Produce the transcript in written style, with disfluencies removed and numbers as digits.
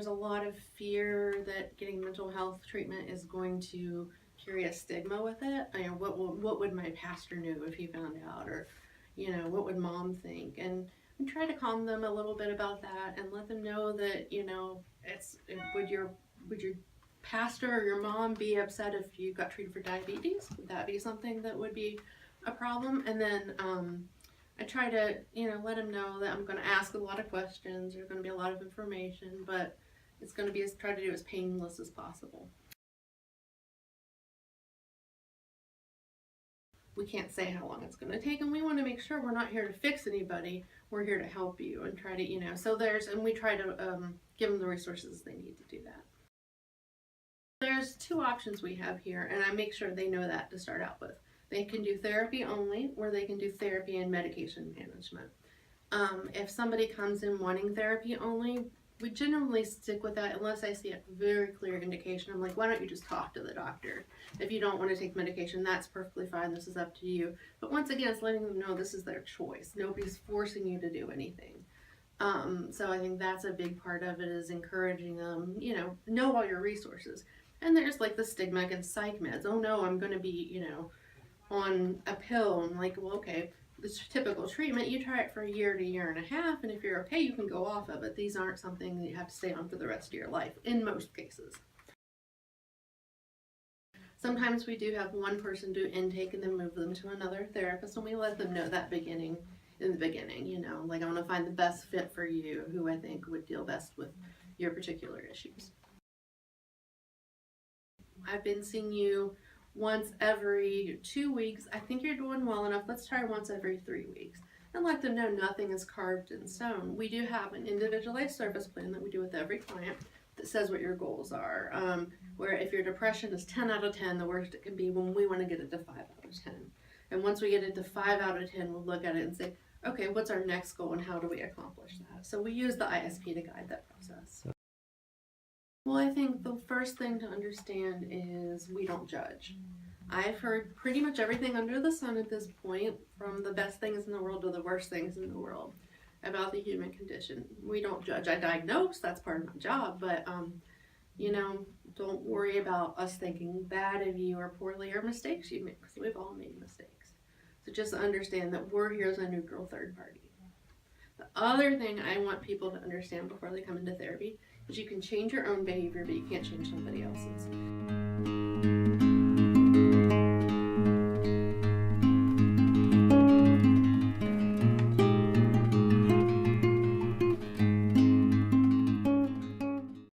there's a lot of fear that getting mental health treatment is going to carry a stigma with it. What would my pastor know if he found out, or what would mom think? And try to calm them a little bit about that and let them know that it's would your pastor or your mom be upset if you got treated for diabetes? Would that be something that would be a problem? And then I try to let them know that I'm going to ask a lot of questions. There's going to be a lot of information, but it's going to be try to do as painless as possible. We can't say how long it's going to take, and we want to make sure we're not here to fix anybody. We're here to help you and try to, so we try to give them the resources they need to do that. There's two options we have here, and I make sure they know that to start out with. They can do therapy only, or they can do therapy and medication management. If somebody comes in wanting therapy only, we generally stick with that unless I see a very clear indication. I'm like, why don't you just talk to the doctor? If you don't want to take medication, that's perfectly fine. This is up to you. But once again, it's letting them know this is their choice. Nobody's forcing you to do anything. So I think that's a big part of it, is encouraging them, know all your resources. And there's like the stigma against psych meds. Oh no, I'm going to be, on a pill. I'm like, well, okay. This typical treatment, you try it for a year to a year and a half, and if you're okay, you can go off of it. These aren't something that you have to stay on for the rest of your life, in most cases. Sometimes we do have one person do intake and then move them to another therapist, and we let them know that in the beginning, like, I want to find the best fit for you, who I think would deal best with your particular issues. I've been seeing you once every 2 weeks. I think you're doing well enough. Let's try once every 3 weeks. And let them know nothing is carved in stone. We do have an individualized service plan that we do with every client that says what your goals are. Where if your depression is 10 out of 10, the worst it can be, when we want to get it to 5 out of 10. And once we get it to 5 out of 10, we'll look at it and say, okay, what's our next goal and how do we accomplish that? So we use the ISP to guide that process. Well, I think the first thing to understand is we don't judge. I've heard pretty much everything under the sun at this point, from the best things in the world to the worst things in the world, about the human condition. We don't judge. I diagnose, that's part of my job, but don't worry about us thinking bad of you or poorly, or mistakes you make, because we've all made mistakes. So just understand that we're here as a neutral third party. The other thing I want people to understand before they come into therapy is you can change your own behavior, but you can't change somebody else's.